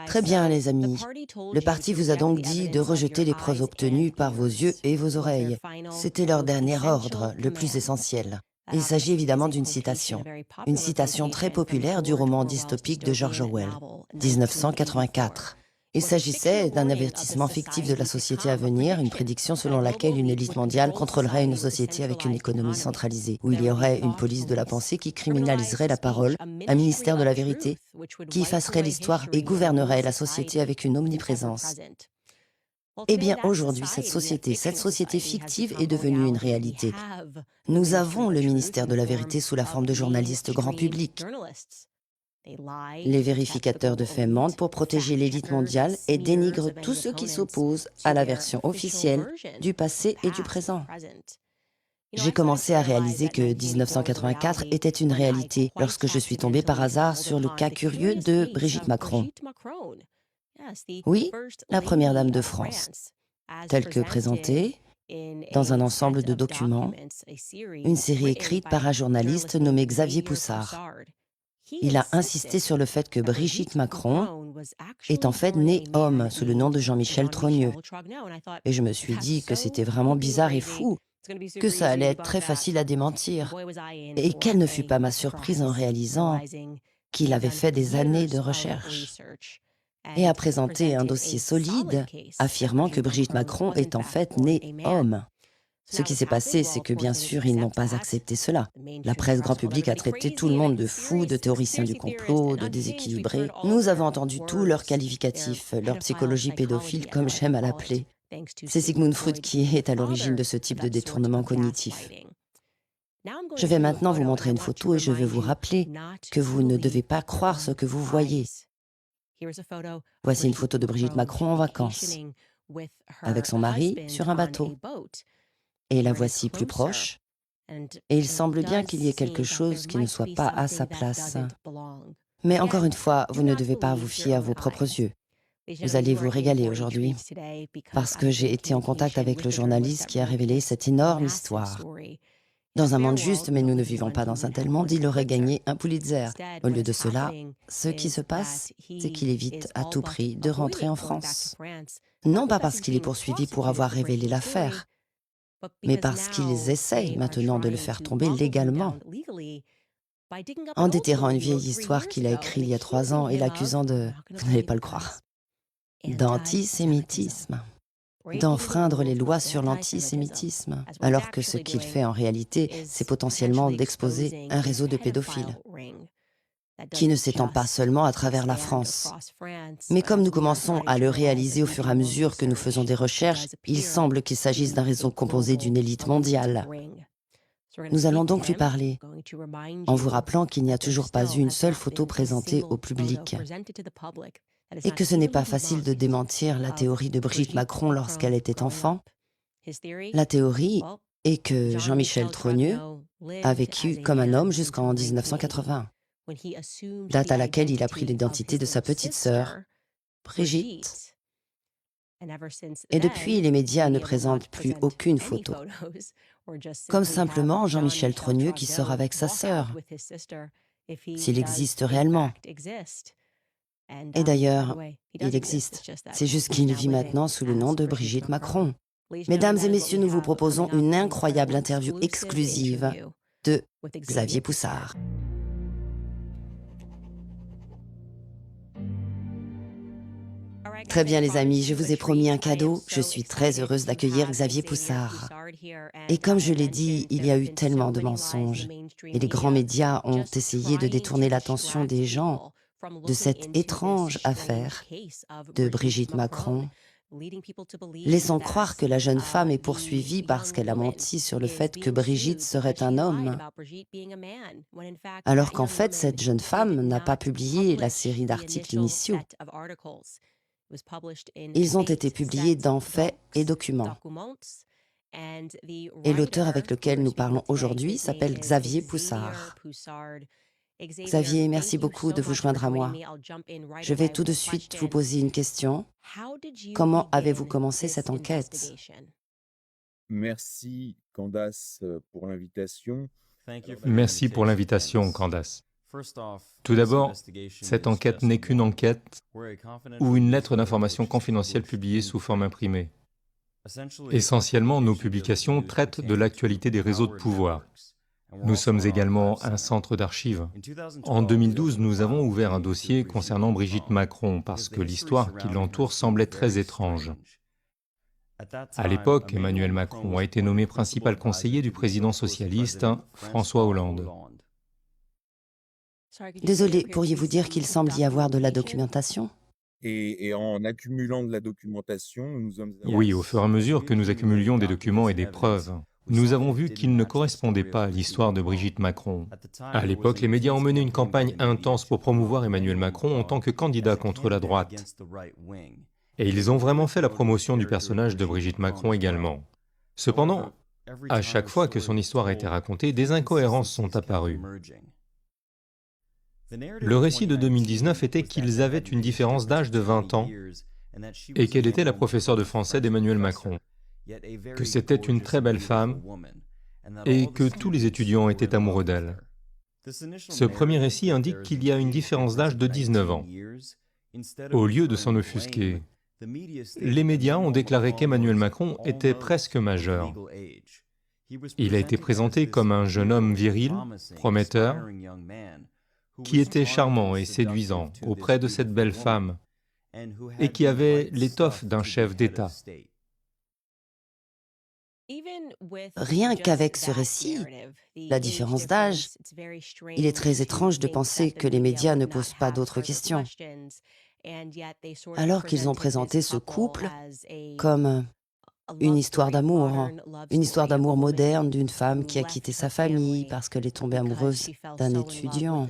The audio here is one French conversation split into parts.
Très bien, les amis. Le parti vous a donc dit de rejeter les preuves obtenues par vos yeux et vos oreilles. C'était leur dernier ordre, le plus essentiel. Il s'agit évidemment d'une citation. Une citation très populaire du roman dystopique de George Orwell, 1984. Il s'agissait d'un avertissement fictif de la société à venir, une prédiction selon laquelle une élite mondiale contrôlerait une société avec une économie centralisée, où il y aurait une police de la pensée qui criminaliserait la parole, un ministère de la vérité, qui effacerait l'histoire et gouvernerait la société avec une omniprésence. Eh bien, aujourd'hui, cette société fictive est devenue une réalité. Nous avons le ministère de la vérité sous la forme de journalistes grand public. Les vérificateurs de faits mentent pour protéger l'élite mondiale et dénigrent tous ceux qui s'opposent à la version officielle du passé et du présent. J'ai commencé à réaliser que 1984 était une réalité lorsque je suis tombée par hasard sur le cas curieux de Brigitte Macron. Oui, la première dame de France, telle que présentée dans un ensemble de documents, une série écrite par un journaliste nommé Xavier Poussard. Il a insisté sur le fait que Brigitte Macron est en fait née homme sous le nom de Jean-Michel Trogneux. Et je me suis dit que c'était vraiment bizarre et fou, que ça allait être très facile à démentir. Et quelle ne fut pas ma surprise en réalisant qu'il avait fait des années de recherche et a présenté un dossier solide affirmant que Brigitte Macron est en fait née homme. Ce qui s'est passé, c'est que bien sûr, ils n'ont pas accepté cela. La presse grand public a traité tout le monde de fou, de théoricien du complot, de déséquilibré. Nous avons entendu tous leurs qualificatifs, leur psychologie pédophile, comme j'aime à l'appeler. C'est Sigmund Freud qui est à l'origine de ce type de détournement cognitif. Je vais maintenant vous montrer une photo et je veux vous rappeler que vous ne devez pas croire ce que vous voyez. Voici une photo de Brigitte Macron en vacances, avec son mari sur un bateau. Et la voici plus proche, et il semble bien qu'il y ait quelque chose qui ne soit pas à sa place. Mais encore une fois, vous ne devez pas vous fier à vos propres yeux. Vous allez vous régaler aujourd'hui, parce que j'ai été en contact avec le journaliste qui a révélé cette énorme histoire. Dans un monde juste, mais nous ne vivons pas dans un tel monde, il aurait gagné un Pulitzer. Au lieu de cela, ce qui se passe, c'est qu'il évite à tout prix de rentrer en France. Non pas parce qu'il est poursuivi pour avoir révélé l'affaire, mais parce qu'ils essayent maintenant de le faire tomber légalement, en déterrant une vieille histoire qu'il a écrite il y a 3 ans et l'accusant de, vous n'allez pas le croire, d'antisémitisme, d'enfreindre les lois sur l'antisémitisme, alors que ce qu'il fait en réalité, c'est potentiellement d'exposer un réseau de pédophiles, qui ne s'étend pas seulement à travers la France. Mais comme nous commençons à le réaliser au fur et à mesure que nous faisons des recherches, il semble qu'il s'agisse d'un réseau composé d'une élite mondiale. Nous allons donc lui parler, en vous rappelant qu'il n'y a toujours pas eu une seule photo présentée au public, et que ce n'est pas facile de démentir la théorie de Brigitte Macron lorsqu'elle était enfant. La théorie est que Jean-Michel Trogneux a vécu comme un homme jusqu'en 1980, date à laquelle il a pris l'identité de sa petite sœur, Brigitte. Et depuis, les médias ne présentent plus aucune photo, comme simplement Jean-Michel Trogneux qui sort avec sa sœur, s'il existe réellement. Et d'ailleurs, il existe. C'est juste qu'il vit maintenant sous le nom de Brigitte Macron. Mesdames et messieurs, nous vous proposons une incroyable interview exclusive de Xavier Poussard. Très bien les amis, je vous ai promis un cadeau. Je suis très heureuse d'accueillir Xavier Poussard. Et comme je l'ai dit, il y a eu tellement de mensonges. Et les grands médias ont essayé de détourner l'attention des gens de cette étrange affaire de Brigitte Macron, laissant croire que la jeune femme est poursuivie parce qu'elle a menti sur le fait que Brigitte serait un homme, alors qu'en fait, cette jeune femme n'a pas publié la série d'articles initiaux. Ils ont été publiés dans Faits et Documents. Et l'auteur avec lequel nous parlons aujourd'hui s'appelle Xavier Poussard. Xavier, merci beaucoup de vous joindre à moi. Je vais tout de suite vous poser une question. Comment avez-vous commencé cette enquête? Merci Candace pour l'invitation. Merci pour l'invitation, Candace. Tout d'abord, cette enquête n'est qu'une enquête ou une lettre d'information confidentielle publiée sous forme imprimée. Essentiellement, nos publications traitent de l'actualité des réseaux de pouvoir. Nous sommes également un centre d'archives. En 2012, nous avons ouvert un dossier concernant Brigitte Macron parce que l'histoire qui l'entoure semblait très étrange. À l'époque, Emmanuel Macron a été nommé principal conseiller du président socialiste François Hollande. Désolé, pourriez-vous dire qu'il semble y avoir de la documentation? Et en accumulant de la documentation, nous sommes... Oui, au fur et à mesure que nous accumulions des documents et des preuves, nous avons vu qu'ils ne correspondaient pas à l'histoire de Brigitte Macron. À l'époque, les médias ont mené une campagne intense pour promouvoir Emmanuel Macron en tant que candidat contre la droite. Et ils ont vraiment fait la promotion du personnage de Brigitte Macron également. Cependant, à chaque fois que son histoire a été racontée, des incohérences sont apparues. Le récit de 2019 était qu'ils avaient une différence d'âge de 20 ans et qu'elle était la professeure de français d'Emmanuel Macron, que c'était une très belle femme et que tous les étudiants étaient amoureux d'elle. Ce premier récit indique qu'il y a une différence d'âge de 19 ans. Au lieu de s'en offusquer, les médias ont déclaré qu'Emmanuel Macron était presque majeur. Il a été présenté comme un jeune homme viril, prometteur, qui était charmant et séduisant auprès de cette belle femme et qui avait l'étoffe d'un chef d'État. Rien qu'avec ce récit, la différence d'âge, il est très étrange de penser que les médias ne posent pas d'autres questions, alors qu'ils ont présenté ce couple comme une histoire d'amour moderne d'une femme qui a quitté sa famille parce qu'elle est tombée amoureuse d'un étudiant.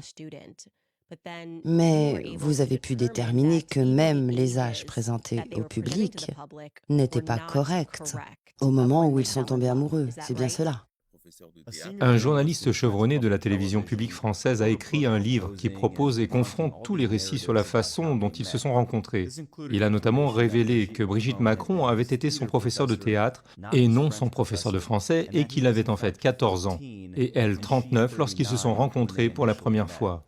Mais vous avez pu déterminer que même les âges présentés au public n'étaient pas corrects au moment où ils sont tombés amoureux, c'est bien cela? Un journaliste chevronné de la télévision publique française a écrit un livre qui propose et confronte tous les récits sur la façon dont ils se sont rencontrés. Il a notamment révélé que Brigitte Macron avait été son professeur de théâtre et non son professeur de français et qu'il avait en fait 14 ans et elle 39 lorsqu'ils se sont rencontrés pour la première fois.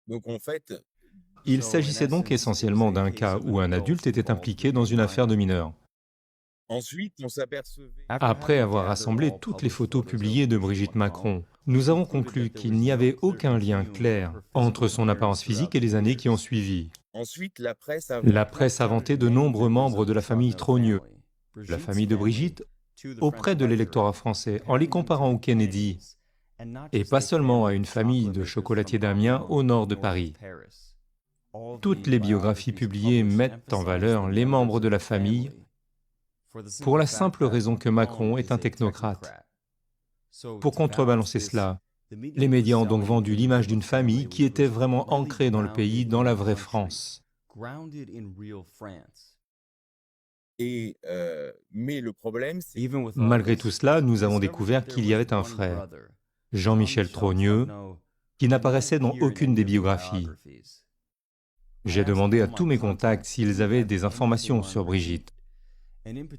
Donc en fait, Il s'agissait donc essentiellement d'un cas où un adulte était impliqué dans une affaire de mineur. ensuite, on s'apercevait... Après avoir rassemblé toutes les photos publiées de Brigitte Macron, nous avons conclu qu'il n'y avait aucun lien clair entre son apparence physique et les années qui ont suivi. Ensuite, la presse A vanté de nombreux membres de la famille Trogneux, la famille de Brigitte, auprès de l'électorat français, en les comparant aux Kennedy, et pas seulement à une famille de chocolatiers d'Amiens au nord de Paris. Toutes les biographies publiées mettent en valeur les membres de la famille, pour la simple raison que Macron est un technocrate. Pour contrebalancer cela, les médias ont donc vendu l'image d'une famille qui était vraiment ancrée dans le pays, dans la vraie France. Mais le problème, c'est... Malgré tout cela, nous avons découvert qu'il y avait un frère, Jean-Michel Trogneux, qui n'apparaissait dans aucune des biographies. J'ai demandé à tous mes contacts s'ils avaient des informations sur Brigitte.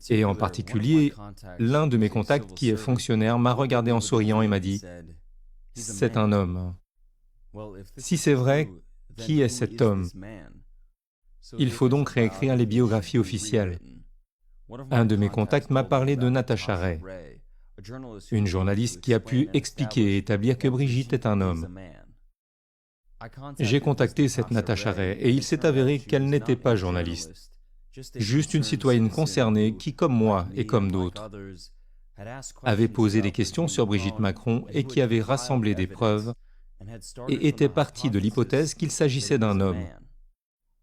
Et en particulier, l'un de mes contacts qui est fonctionnaire m'a regardé en souriant et m'a dit « C'est un homme. Si c'est vrai, qui est cet homme? Il faut donc réécrire les biographies officielles. » Un de mes contacts m'a parlé de Natacha Ray, une journaliste qui a pu expliquer et établir que Brigitte est un homme. J'ai contacté cette Natacha Ray et il s'est avéré qu'elle n'était pas journaliste, juste une citoyenne concernée qui, comme moi et comme d'autres, avait posé des questions sur Brigitte Macron et qui avait rassemblé des preuves et était partie de l'hypothèse qu'il s'agissait d'un homme.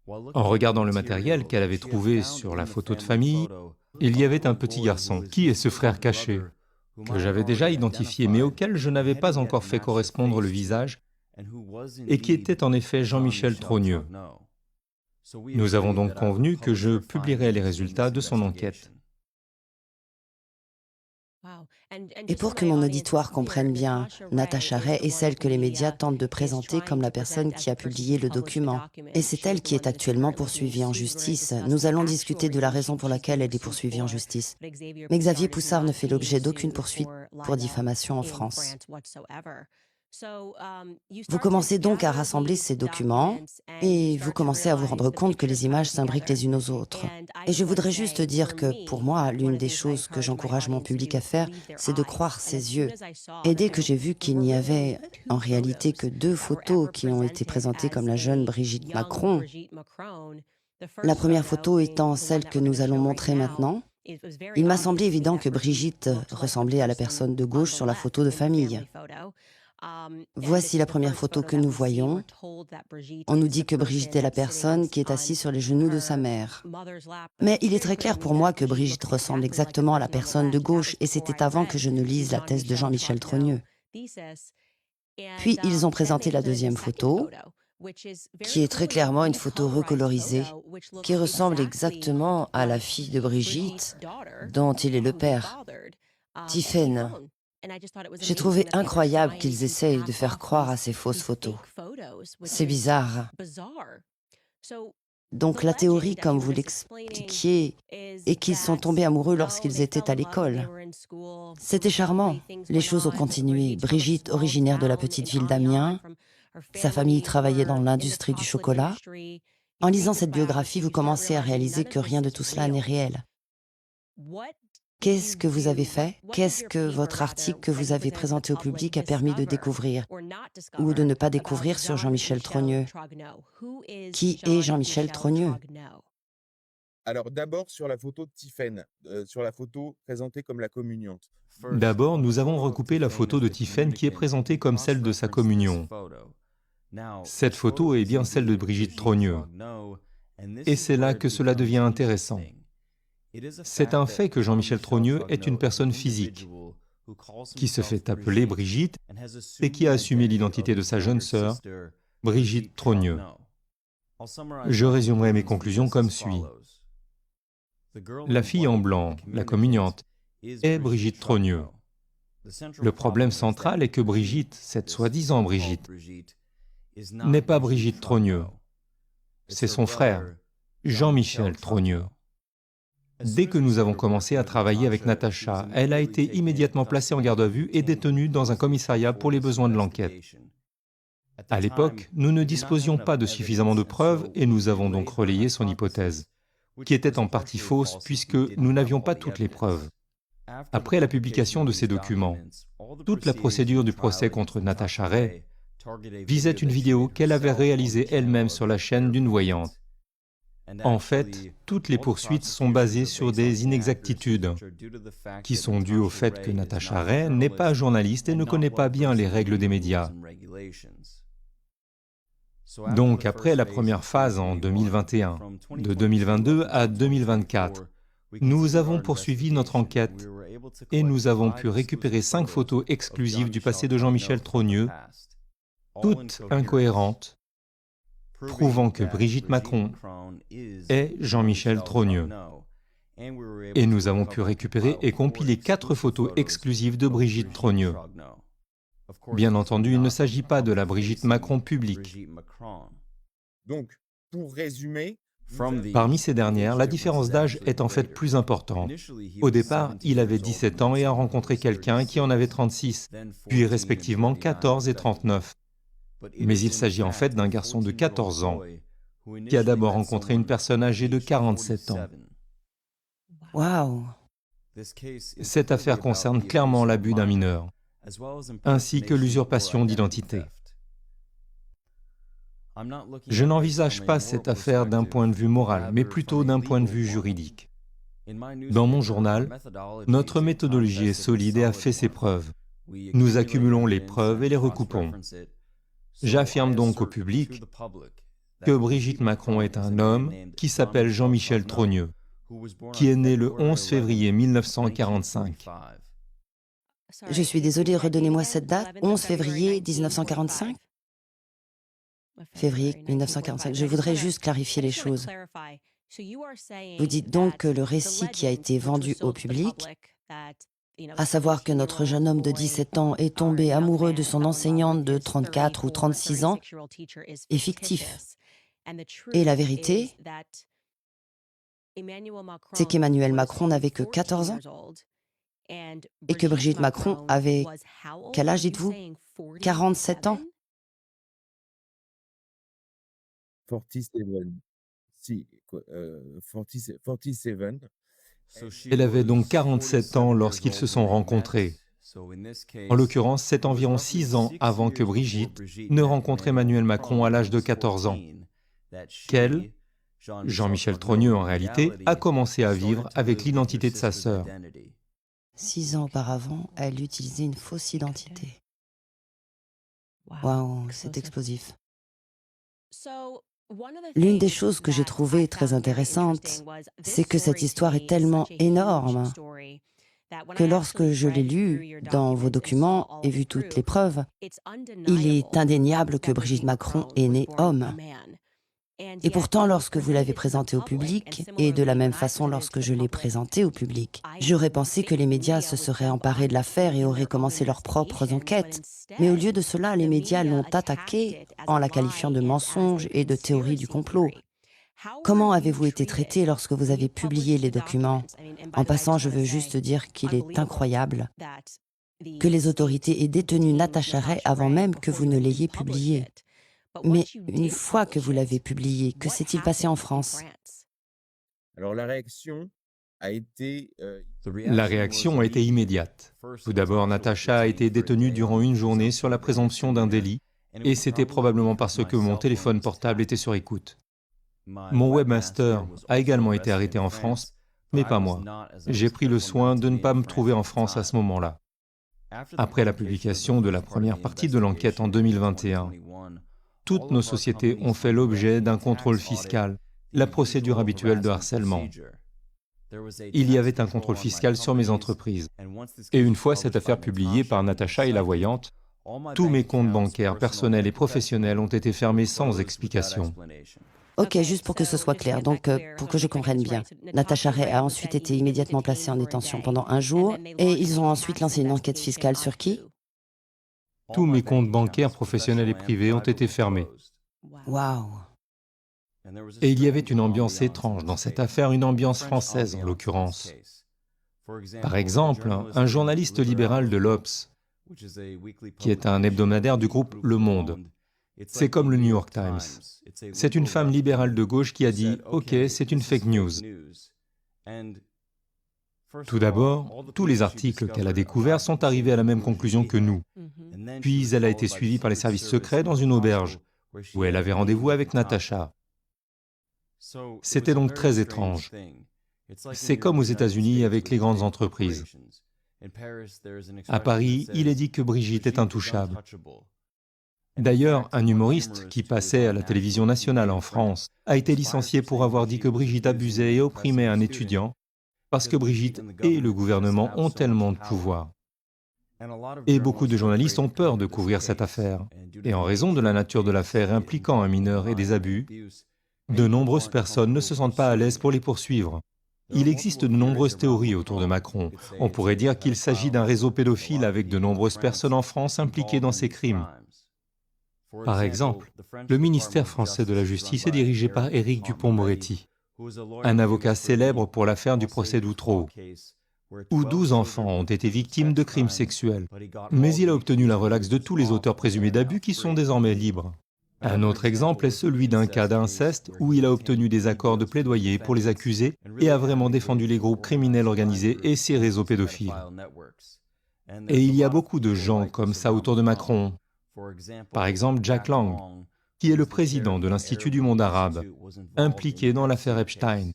En regardant le matériel qu'elle avait trouvé sur la photo de famille, il y avait un petit garçon. Qui est ce frère caché? Que j'avais déjà identifié, mais auquel je n'avais pas encore fait correspondre le visage, et qui était en effet Jean-Michel Trogneux. Nous avons donc convenu que je publierai les résultats de son enquête. Et pour que mon auditoire comprenne bien, Natacha Ray est celle que les médias tentent de présenter comme la personne qui a publié le document. Et c'est elle qui est actuellement poursuivie en justice. Nous allons discuter de la raison pour laquelle elle est poursuivie en justice. Mais Xavier Poussard ne fait l'objet d'aucune poursuite pour diffamation en France. Vous commencez donc à rassembler ces documents et vous commencez à vous rendre compte que les images s'imbriquent les unes aux autres. Et je voudrais juste dire que pour moi, l'une des choses que j'encourage mon public à faire, c'est de croire ses yeux. Et dès que j'ai vu qu'il n'y avait en réalité que 2 photos qui ont été présentées comme la jeune Brigitte Macron, la première photo étant celle que nous allons montrer maintenant, il m'a semblé évident que Brigitte ressemblait à la personne de gauche sur la photo de famille. Voici la première photo que nous voyons. On nous dit que Brigitte est la personne qui est assise sur les genoux de sa mère. Mais il est très clair pour moi que Brigitte ressemble exactement à la personne de gauche, et c'était avant que je ne lise la thèse de Jean-Michel Trogneux. Puis ils ont présenté la deuxième photo, qui est très clairement une photo recolorisée, qui ressemble exactement à la fille de Brigitte, dont il est le père, Tiphaine. J'ai trouvé incroyable qu'ils essayent de faire croire à ces fausses photos. C'est bizarre. Donc la théorie, comme vous l'expliquiez, est qu'ils sont tombés amoureux lorsqu'ils étaient à l'école. C'était charmant. Les choses ont continué. Brigitte, originaire de la petite ville d'Amiens, sa famille travaillait dans l'industrie du chocolat. En lisant cette biographie, vous commencez à réaliser que rien de tout cela n'est réel. Qu'est-ce que vous avez fait? Qu'est-ce que votre article que vous avez présenté au public a permis de découvrir ou de ne pas découvrir sur Jean-Michel Trogneux? Qui est Jean-Michel Trogneux? Alors d'abord sur la photo de Tiphaine, sur la photo présentée comme la communiante. D'abord, nous avons recoupé la photo de Tiphaine qui est présentée comme celle de sa communion. Cette photo est bien celle de Brigitte Trogneux. Et c'est là que cela devient intéressant. C'est un fait que Jean-Michel Trogneux est une personne physique, qui se fait appeler Brigitte et qui a assumé l'identité de sa jeune sœur, Brigitte Trogneux. Je résumerai mes conclusions comme suit. La fille en blanc, la communiante, est Brigitte Trogneux. Le problème central est que Brigitte, cette soi-disant Brigitte, n'est pas Brigitte Trogneux. C'est son frère, Jean-Michel Trogneux. Dès que nous avons commencé à travailler avec Natacha, elle a été immédiatement placée en garde à vue et détenue dans un commissariat pour les besoins de l'enquête. À l'époque, nous ne disposions pas de suffisamment de preuves et nous avons donc relayé son hypothèse, qui était en partie fausse puisque nous n'avions pas toutes les preuves. Après la publication de ces documents, toute la procédure du procès contre Natacha Ray visait une vidéo qu'elle avait réalisée elle-même sur la chaîne d'une voyante. En fait, toutes les poursuites sont basées sur des inexactitudes, qui sont dues au fait que Natacha Ray n'est pas journaliste et ne connaît pas bien les règles des médias. Donc, après la première phase en 2021, de 2022 à 2024, nous avons poursuivi notre enquête et nous avons pu récupérer 5 photos exclusives du passé de Jean-Michel Trogneux, toutes incohérentes, prouvant que Brigitte Macron est Jean-Michel Trogneux. Et nous avons pu récupérer et compiler 4 photos exclusives de Brigitte Trogneux. Bien entendu, il ne s'agit pas de la Brigitte Macron publique. Donc, pour résumer, Parmi ces dernières, la différence d'âge est en fait plus importante. Au départ, il avait 17 ans et a rencontré quelqu'un qui en avait 36, puis respectivement 14 et 39. Mais il s'agit en fait d'un garçon de 14 ans, qui a d'abord rencontré une personne âgée de 47 ans. Waouh! Cette affaire concerne clairement l'abus d'un mineur, ainsi que l'usurpation d'identité. Je n'envisage pas cette affaire d'un point de vue moral, mais plutôt d'un point de vue juridique. Dans mon journal, notre méthodologie est solide et a fait ses preuves. Nous accumulons les preuves et les recoupons. J'affirme donc au public que Brigitte Macron est un homme qui s'appelle Jean-Michel Trogneux, qui est né le 11 février 1945. Je suis désolée, redonnez-moi cette date, 11 février 1945? Février 1945. Je voudrais juste clarifier les choses. Vous dites donc que le récit qui a été vendu au public, à savoir que notre jeune homme de 17 ans est tombé amoureux de son enseignante de 34 ou 36 ans, est fictif. Et la vérité, c'est qu'Emmanuel Macron n'avait que 14 ans. et que Brigitte Macron avait... Quel âge dites-vous? 47 ans? 47. Si, quoi, 47. Elle avait donc 47 ans lorsqu'ils se sont rencontrés. En l'occurrence, c'est environ 6 ans avant que Brigitte ne rencontre Emmanuel Macron à l'âge de 14 ans, qu'elle, Jean-Michel Trogneux en réalité, a commencé à vivre avec l'identité de sa sœur. 6 ans auparavant, elle utilisait une fausse identité. Waouh, c'est explosif. L'une des choses que j'ai trouvées très intéressantes, c'est que cette histoire est tellement énorme que lorsque je l'ai lue dans vos documents et vu toutes les preuves, il est indéniable que Brigitte Macron est née homme. Et pourtant, lorsque vous l'avez présentée au public, et de la même façon lorsque je l'ai présentée au public, j'aurais pensé que les médias se seraient emparés de l'affaire et auraient commencé leurs propres enquêtes. Mais au lieu de cela, les médias l'ont attaquée en la qualifiant de mensonge et de théorie du complot. Comment avez-vous été traité lorsque vous avez publié les documents? En passant, je veux juste dire qu'il est incroyable que les autorités aient détenu Natacha Ray avant même que vous ne l'ayez publié. Mais une fois que vous l'avez publié, que s'est-il passé en France? Alors la réaction a été... La réaction a été immédiate. Tout d'abord, Natacha a été détenue durant une journée sur la présomption d'un délit, et c'était probablement parce que mon téléphone portable était sur écoute. Mon webmaster a également été arrêté en France, mais pas moi. J'ai pris le soin de ne pas me trouver en France à ce moment-là. Après la publication de la première partie de l'enquête en 2021, toutes nos sociétés ont fait l'objet d'un contrôle fiscal, la procédure habituelle de harcèlement. Il y avait un contrôle fiscal sur mes entreprises. Et une fois cette affaire publiée par Natacha et la voyante, tous mes comptes bancaires personnels et professionnels ont été fermés sans explication. Ok, juste pour que ce soit clair, donc pour que je comprenne bien. Natacha Ray a ensuite été immédiatement placée en détention pendant un jour, et ils ont ensuite lancé une enquête fiscale sur qui? Tous mes comptes bancaires professionnels et privés ont été fermés. Waouh! Et il y avait une ambiance étrange dans cette affaire, une ambiance française en l'occurrence. Par exemple, un journaliste libéral de l'Obs, qui est un hebdomadaire du groupe Le Monde, c'est comme le New York Times. C'est une femme libérale de gauche qui a dit « Ok, c'est une fake news ». Tout d'abord, tous les articles qu'elle a découverts sont arrivés à la même conclusion que nous. Puis elle a été suivie par les services secrets dans une auberge, où elle avait rendez-vous avec Natacha. C'était donc très étrange. C'est comme aux États-Unis avec les grandes entreprises. À Paris, il est dit que Brigitte est intouchable. D'ailleurs, un humoriste qui passait à la télévision nationale en France a été licencié pour avoir dit que Brigitte abusait et opprimait un étudiant, parce que Brigitte et le gouvernement ont tellement de pouvoir. Et beaucoup de journalistes ont peur de couvrir cette affaire. Et en raison de la nature de l'affaire impliquant un mineur et des abus, de nombreuses personnes ne se sentent pas à l'aise pour les poursuivre. Il existe de nombreuses théories autour de Macron. On pourrait dire qu'il s'agit d'un réseau pédophile avec de nombreuses personnes en France impliquées dans ces crimes. Par exemple, le ministère français de la Justice est dirigé par Éric Dupond-Moretti, un avocat célèbre pour l'affaire du procès d'Outreau, où 12 enfants ont été victimes de crimes sexuels. Mais il a obtenu la relaxe de tous les auteurs présumés d'abus qui sont désormais libres. Un autre exemple est celui d'un cas d'inceste où il a obtenu des accords de plaidoyer pour les accusés et a vraiment défendu les groupes criminels organisés et ces réseaux pédophiles. Et il y a beaucoup de gens comme ça autour de Macron. Par exemple, Jack Lang, qui est le président de l'Institut du monde arabe, impliqué dans l'affaire Epstein.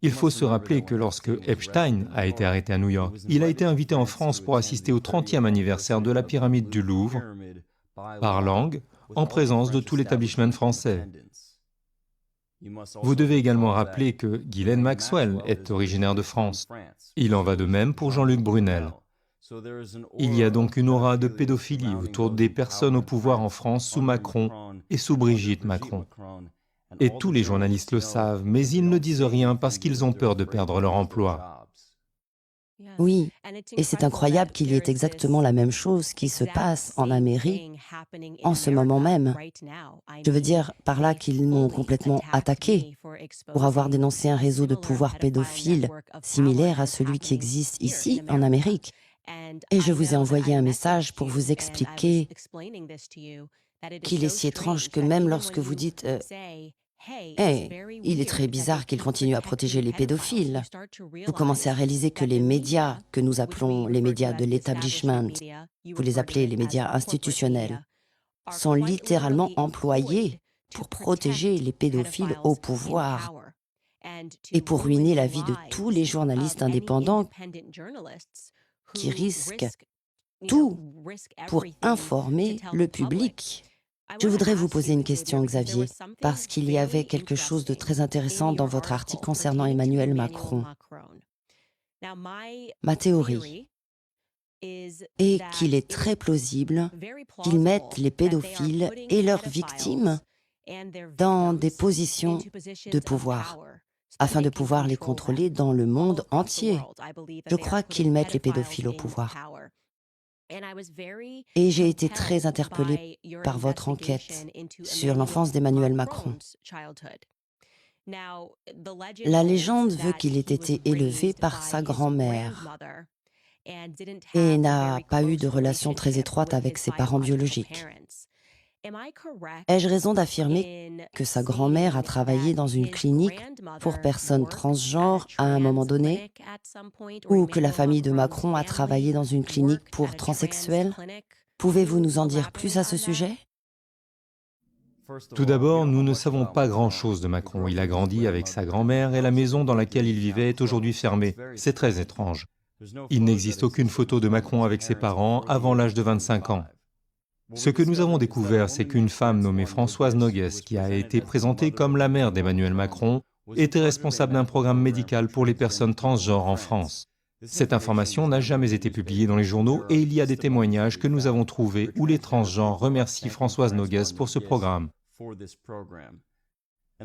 Il faut se rappeler que lorsque Epstein a été arrêté à New York, il a été invité en France pour assister au 30e anniversaire de la pyramide du Louvre, par langue, en présence de tout l'établissement français. Vous devez également rappeler que Ghislaine Maxwell est originaire de France. Il en va de même pour Jean-Luc Brunel. Il y a donc une aura de pédophilie autour des personnes au pouvoir en France sous Macron et sous Brigitte Macron. Et tous les journalistes le savent, mais ils ne disent rien parce qu'ils ont peur de perdre leur emploi. Oui, et c'est incroyable qu'il y ait exactement la même chose qui se passe en Amérique en ce moment même. Je veux dire par là qu'ils m'ont complètement attaqué pour avoir dénoncé un réseau de pouvoir pédophile similaire à celui qui existe ici en Amérique. Et je vous ai envoyé un message pour vous expliquer qu'il est si étrange que même lorsque vous dites Hey, il est très bizarre qu'il continue à protéger les pédophiles. Vous commencez à réaliser que les médias, que nous appelons les médias de l'établissement, vous les appelez les médias institutionnels, sont littéralement employés pour protéger les pédophiles au pouvoir et pour ruiner la vie de tous les journalistes indépendants qui risquent tout pour informer le public. Je voudrais vous poser une question, Xavier, parce qu'il y avait quelque chose de très intéressant dans votre article concernant Emmanuel Macron. Ma théorie est qu'il est très plausible qu'ils mettent les pédophiles et leurs victimes dans des positions de pouvoir, afin de pouvoir les contrôler dans le monde entier. Je crois qu'ils mettent les pédophiles au pouvoir. Et j'ai été très interpellée par votre enquête sur l'enfance d'Emmanuel Macron. La légende veut qu'il ait été élevé par sa grand-mère et n'a pas eu de relation très étroite avec ses parents biologiques. Ai-je raison d'affirmer que sa grand-mère a travaillé dans une clinique pour personnes transgenres à un moment donné, ou que la famille de Macron a travaillé dans une clinique pour transsexuels? Pouvez-vous nous en dire plus à ce sujet? Tout d'abord, nous ne savons pas grand-chose de Macron. Il a grandi avec sa grand-mère et la maison dans laquelle il vivait est aujourd'hui fermée. C'est très étrange. Il n'existe aucune photo de Macron avec ses parents avant l'âge de 25 ans. Ce que nous avons découvert, c'est qu'une femme nommée Françoise Noguès, qui a été présentée comme la mère d'Emmanuel Macron, était responsable d'un programme médical pour les personnes transgenres en France. Cette information n'a jamais été publiée dans les journaux et il y a des témoignages que nous avons trouvés où les transgenres remercient Françoise Noguès pour ce programme.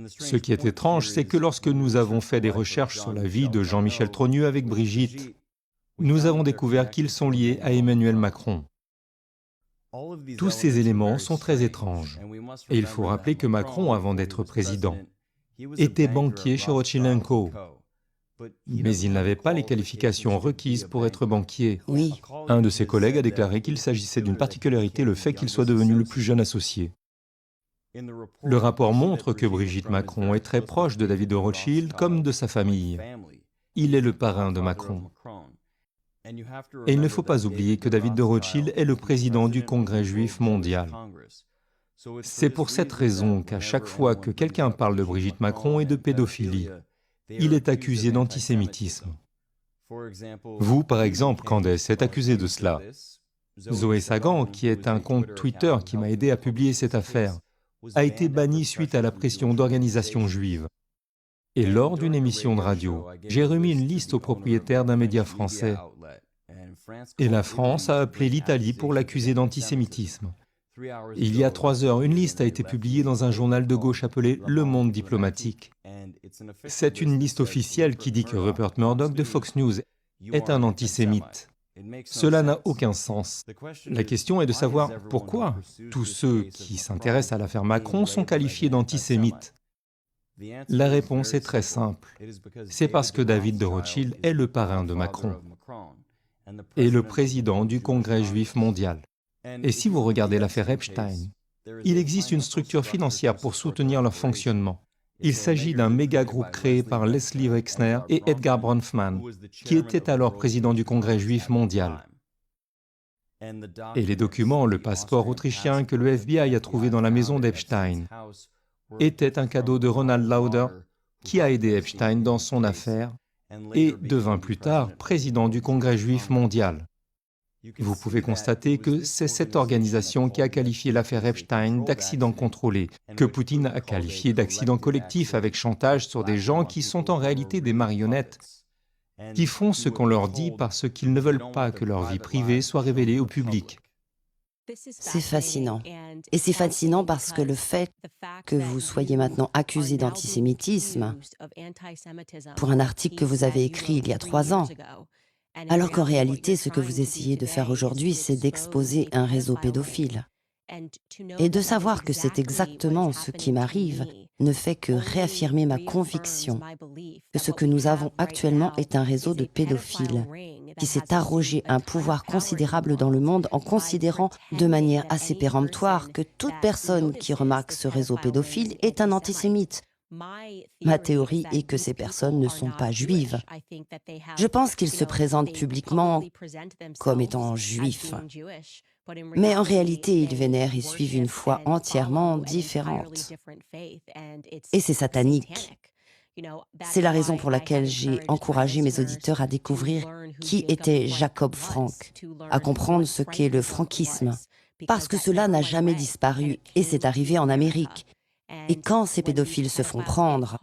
Ce qui est étrange, c'est que lorsque nous avons fait des recherches sur la vie de Jean-Michel Trogneux avec Brigitte, nous avons découvert qu'ils sont liés à Emmanuel Macron. Tous ces éléments sont très étranges. Et il faut rappeler que Macron, avant d'être président, était banquier chez Rothschild & Co. Mais il n'avait pas les qualifications requises pour être banquier. Oui. Un de ses collègues a déclaré qu'il s'agissait d'une particularité, le fait qu'il soit devenu le plus jeune associé. Le rapport montre que Brigitte Macron est très proche de David de Rothschild comme de sa famille. Il est le parrain de Macron. Et il ne faut pas oublier que David de Rothschild est le président du Congrès juif mondial. C'est pour cette raison qu'à chaque fois que quelqu'un parle de Brigitte Macron et de pédophilie, il est accusé d'antisémitisme. Vous, par exemple, Candace, êtes accusé de cela. Zoé Sagan, qui est un compte Twitter qui m'a aidé à publier cette affaire, a été bannie suite à la pression d'organisations juives. Et lors d'une émission de radio, j'ai remis une liste au propriétaire d'un média français. Et la France a appelé l'Italie pour l'accuser d'antisémitisme. Il y a 3 heures, une liste a été publiée dans un journal de gauche appelé Le Monde diplomatique. C'est une liste officielle qui dit que Rupert Murdoch de Fox News est un antisémite. Cela n'a aucun sens. La question est de savoir pourquoi tous ceux qui s'intéressent à l'affaire Macron sont qualifiés d'antisémites. La réponse est très simple. C'est parce que David de Rothschild est le parrain de Macron et le président du Congrès juif mondial. Et si vous regardez l'affaire Epstein, il existe une structure financière pour soutenir leur fonctionnement. Il s'agit d'un méga-groupe créé par Leslie Wexner et Edgar Bronfman, qui étaient alors présidents du Congrès juif mondial. Et les documents, le passeport autrichien que le FBI a trouvé dans la maison d'Epstein, était un cadeau de Ronald Lauder, qui a aidé Epstein dans son affaire et devint plus tard président du Congrès juif mondial. Vous pouvez constater que c'est cette organisation qui a qualifié l'affaire Epstein d'accident contrôlé, que Poutine a qualifié d'accident collectif avec chantage sur des gens qui sont en réalité des marionnettes, qui font ce qu'on leur dit parce qu'ils ne veulent pas que leur vie privée soit révélée au public. C'est fascinant. Et c'est fascinant parce que le fait que vous soyez maintenant accusé d'antisémitisme pour un article que vous avez écrit il y a 3 ans Alors qu'en réalité, ce que vous essayez de faire aujourd'hui, c'est d'exposer un réseau pédophile. Et de savoir que c'est exactement ce qui m'arrive ne fait que réaffirmer ma conviction que ce que nous avons actuellement est un réseau de pédophiles qui s'est arrogé un pouvoir considérable dans le monde en considérant de manière assez péremptoire que toute personne qui remarque ce réseau pédophile est un antisémite. Ma théorie est que ces personnes ne sont pas juives. Je pense qu'ils se présentent publiquement comme étant juifs. Mais en réalité, ils vénèrent et suivent une foi entièrement différente. Et c'est satanique. C'est la raison pour laquelle j'ai encouragé mes auditeurs à découvrir qui était Jacob Frank, à comprendre ce qu'est le frankisme, parce que cela n'a jamais disparu et c'est arrivé en Amérique. Et quand ces pédophiles se font prendre,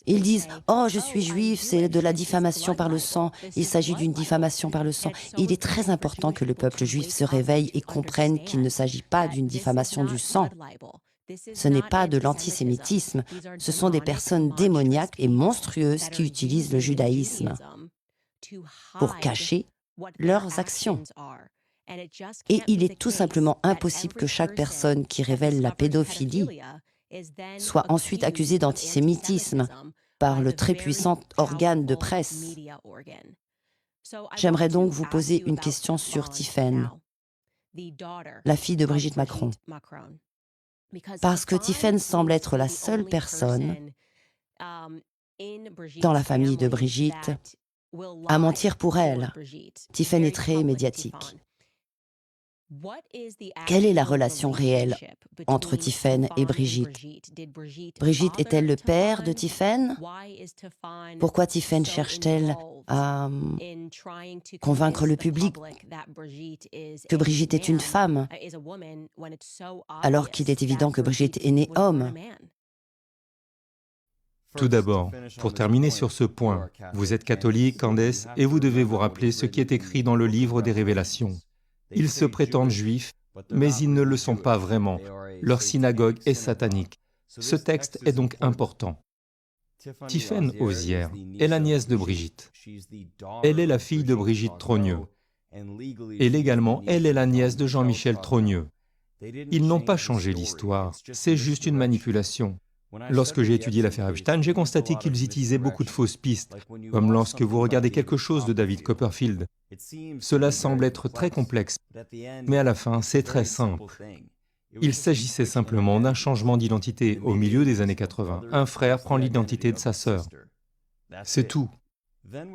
ils disent « Oh, je suis juif, c'est de la diffamation par le sang, il s'agit d'une diffamation par le sang. » Il est très important que le peuple juif se réveille et comprenne qu'il ne s'agit pas d'une diffamation du sang. Ce n'est pas de l'antisémitisme, ce sont des personnes démoniaques et monstrueuses qui utilisent le judaïsme pour cacher leurs actions. Et il est tout simplement impossible que chaque personne qui révèle la pédophilie soit ensuite accusée d'antisémitisme par le très puissant organe de presse. J'aimerais donc vous poser une question sur Tiphaine, la fille de Brigitte Macron. Parce que Tiphaine semble être la seule personne dans la famille de Brigitte à mentir pour elle. Tiphaine est très médiatique. Quelle est la relation réelle entre Tiphaine et Brigitte? Brigitte est-elle le père de Tiphaine? Pourquoi Tiphaine cherche-t-elle à convaincre le public que Brigitte est une femme, alors qu'il est évident que Brigitte est née homme? Tout d'abord, pour terminer sur ce point, vous êtes catholique, Candace, et vous devez vous rappeler ce qui est écrit dans le livre des Révélations. Ils se prétendent juifs, mais ils ne le sont pas vraiment. Leur synagogue est satanique. Ce texte est donc important. Tiphaine Hozière est la nièce de Brigitte. Elle est la fille de Brigitte Trogneux. Et légalement, elle est la nièce de Jean-Michel Trogneux. Ils n'ont pas changé l'histoire, c'est juste une manipulation. Lorsque j'ai étudié l'affaire Epstein, j'ai constaté qu'ils utilisaient beaucoup de fausses pistes, comme lorsque vous regardez quelque chose de David Copperfield. Cela semble être très complexe, mais à la fin, c'est très simple. Il s'agissait simplement d'un changement d'identité au milieu des années 80. Un frère prend l'identité de sa sœur. C'est tout.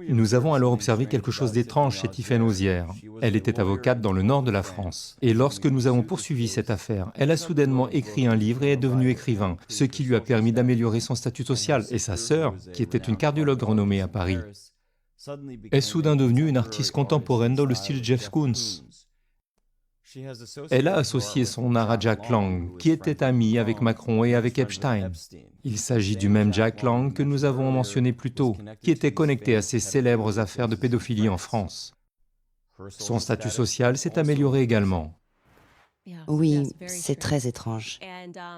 Nous avons alors observé quelque chose d'étrange chez Tiphaine Hozière. Elle était avocate dans le nord de la France. Et lorsque nous avons poursuivi cette affaire, elle a soudainement écrit un livre et est devenue écrivain, ce qui lui a permis d'améliorer son statut social. Et sa sœur, qui était une cardiologue renommée à Paris, est soudain devenue une artiste contemporaine dans le style Jeff Koons. Elle a associé son art à Jack Lang, qui était ami avec Macron et avec Epstein. Il s'agit du même Jack Lang que nous avons mentionné plus tôt, qui était connecté à ces célèbres affaires de pédophilie en France. Son statut social s'est amélioré également. Oui, c'est très étrange.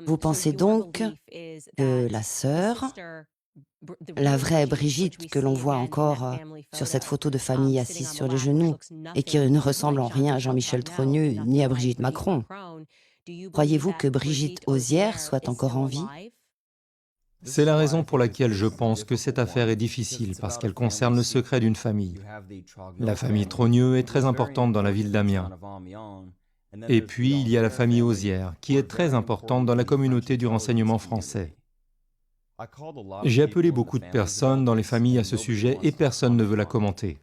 Vous pensez donc que la sœur, la vraie Brigitte que l'on voit encore sur cette photo de famille assise sur les genoux et qui ne ressemble en rien à Jean-Michel Trogneux ni à Brigitte Macron, croyez-vous que Brigitte Hozière soit encore en vie? C'est la raison pour laquelle je pense que cette affaire est difficile, parce qu'elle concerne le secret d'une famille. La famille Trogneux est très importante dans la ville d'Amiens. Et puis, il y a la famille Hozière, qui est très importante dans la communauté du renseignement français. J'ai appelé beaucoup de personnes dans les familles à ce sujet et personne ne veut la commenter.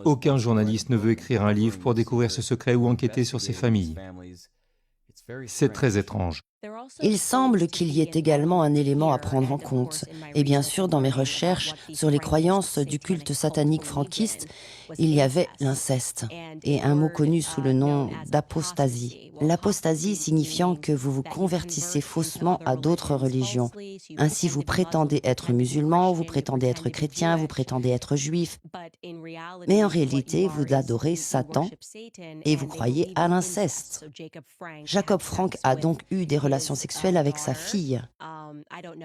Aucun journaliste ne veut écrire un livre pour découvrir ce secret ou enquêter sur ces familles. C'est très étrange. Il semble qu'il y ait également un élément à prendre en compte. Et bien sûr, dans mes recherches sur les croyances du culte satanique franquiste, il y avait l'inceste et un mot connu sous le nom d'apostasie. L'apostasie signifiant que vous vous convertissez faussement à d'autres religions. Ainsi, vous prétendez être musulman, vous prétendez être chrétien, vous prétendez être juif. Mais en réalité, vous adorez Satan et vous croyez à l'inceste. Jacob Frank a donc eu des relations sexuelles avec sa fille.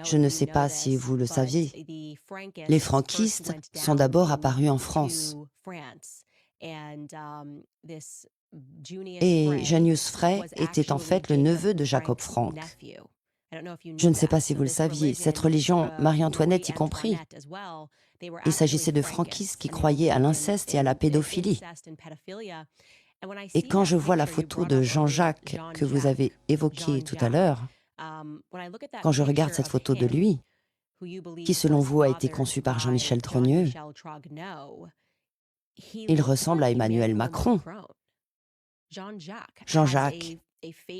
Je ne sais pas si vous le saviez. Les franquistes sont d'abord apparus en France. Et Janius Frey était en fait le neveu de Jacob Frank. Je ne sais pas si vous le saviez, cette religion, Marie-Antoinette y compris. Il s'agissait de franquistes qui croyaient à l'inceste et à la pédophilie. Et quand je vois la photo de Jean-Jacques que vous avez évoquée tout à l'heure, quand je regarde cette photo de lui, qui selon vous a été conçue par Jean-Michel Trogneux, il ressemble à Emmanuel Macron. Jean-Jacques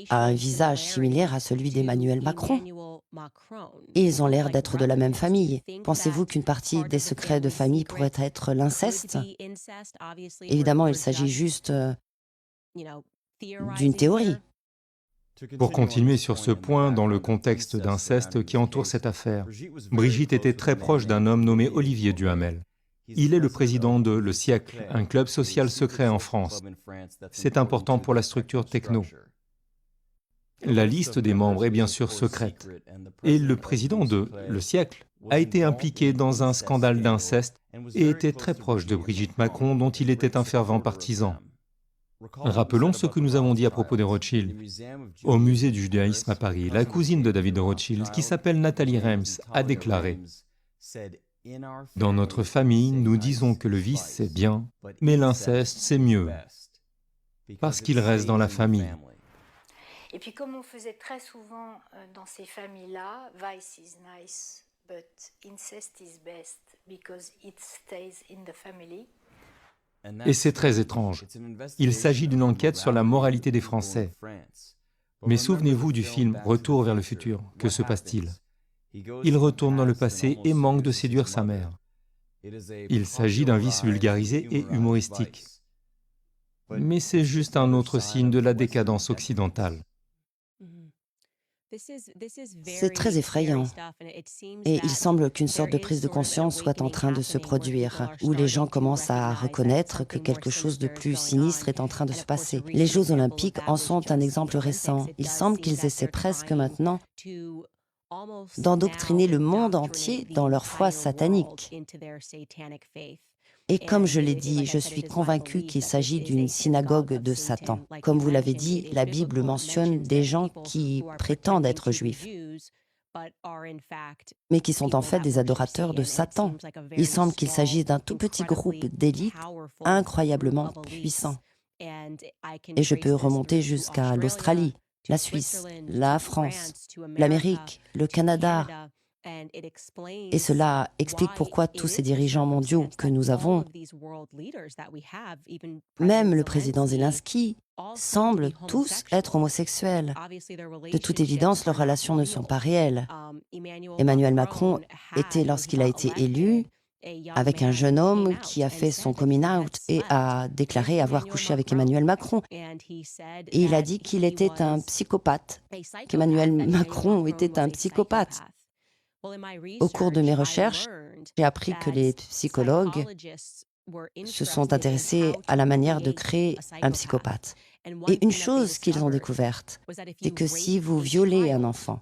a un visage similaire à celui d'Emmanuel Macron. Et ils ont l'air d'être de la même famille. Pensez-vous qu'une partie des secrets de famille pourrait être l'inceste? Évidemment, il s'agit juste d'une théorie. Pour continuer sur ce point, dans le contexte d'inceste qui entoure cette affaire, Brigitte était très proche d'un homme nommé Olivier Duhamel. Il est le président de Le Siècle, un club social secret en France. C'est important pour la structure techno. La liste des membres est bien sûr secrète. Et le président de Le Siècle a été impliqué dans un scandale d'inceste et était très proche de Brigitte Macron, dont il était un fervent partisan. Rappelons ce que nous avons dit à propos des Rothschild. Au musée du judaïsme à Paris, la cousine de David Rothschild, qui s'appelle Nathalie Reims, a déclaré « Dans notre famille, nous disons que le vice c'est bien, mais l'inceste c'est mieux, parce qu'il reste dans la famille. » Et puis comme on faisait très souvent dans ces familles-là, vice is nice, but incest is best because it stays in the family. Et c'est très étrange. Il s'agit d'une enquête sur la moralité des Français. Mais souvenez-vous du film Retour vers le futur. Que se passe-t-il? Il retourne dans le passé et manque de séduire sa mère. Il s'agit d'un vice vulgarisé et humoristique. Mais c'est juste un autre signe de la décadence occidentale. C'est très effrayant. Et il semble qu'une sorte de prise de conscience soit en train de se produire, où les gens commencent à reconnaître que quelque chose de plus sinistre est en train de se passer. Les Jeux olympiques en sont un exemple récent. Il semble qu'ils essaient presque maintenant d'endoctriner le monde entier dans leur foi satanique. Et comme je l'ai dit, je suis convaincue qu'il s'agit d'une synagogue de Satan. Comme vous l'avez dit, la Bible mentionne des gens qui prétendent être juifs, mais qui sont en fait des adorateurs de Satan. Il semble qu'il s'agisse d'un tout petit groupe d'élite incroyablement puissant. Et je peux remonter jusqu'à l'Australie, la Suisse, la France, l'Amérique, le Canada. Et cela explique pourquoi tous ces dirigeants mondiaux que nous avons, même le président Zelensky, semblent tous être homosexuels. De toute évidence, leurs relations ne sont pas réelles. Emmanuel Macron était, lorsqu'il a été élu, avec un jeune homme qui a fait son coming out et a déclaré avoir couché avec Emmanuel Macron. Et il a dit qu'il était un psychopathe, qu'Emmanuel Macron était un psychopathe. Au cours de mes recherches, j'ai appris que les psychologues se sont intéressés à la manière de créer un psychopathe. Et une chose qu'ils ont découverte, c'est que si vous violez un enfant,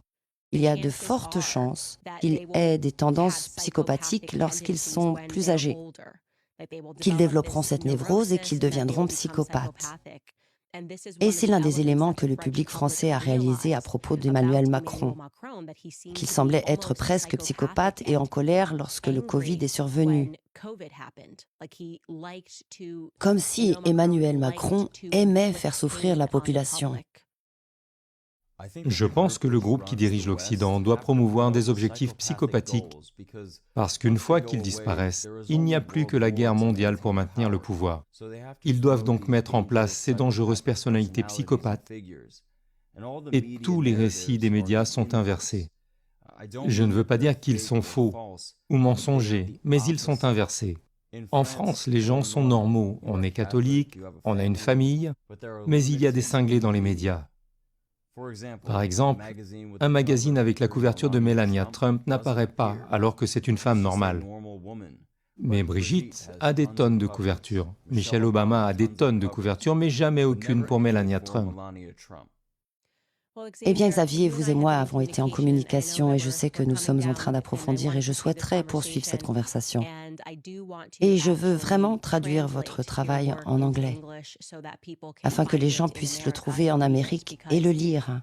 il y a de fortes chances qu'ils aient des tendances psychopathiques lorsqu'ils sont plus âgés, qu'ils développeront cette névrose et qu'ils deviendront psychopathes. Et c'est l'un des éléments que le public français a réalisé à propos d'Emmanuel Macron, qu'il semblait être presque psychopathe et en colère lorsque le Covid est survenu. Comme si Emmanuel Macron aimait faire souffrir la population. Je pense que le groupe qui dirige l'Occident doit promouvoir des objectifs psychopathiques, parce qu'une fois qu'ils disparaissent, il n'y a plus que la guerre mondiale pour maintenir le pouvoir. Ils doivent donc mettre en place ces dangereuses personnalités psychopathes, et tous les récits des médias sont inversés. Je ne veux pas dire qu'ils sont faux ou mensongers, mais ils sont inversés. En France, les gens sont normaux, on est catholique, on a une famille, mais il y a des cinglés dans les médias. Par exemple, un magazine avec la couverture de Melania Trump n'apparaît pas alors que c'est une femme normale. Mais Brigitte a des tonnes de couvertures. Michelle Obama a des tonnes de couvertures, mais jamais aucune pour Melania Trump. Eh bien, Xavier, vous et moi avons été en communication et je sais que nous sommes en train d'approfondir et je souhaiterais poursuivre cette conversation. Et je veux vraiment traduire votre travail en anglais, afin que les gens puissent le trouver en Amérique et le lire.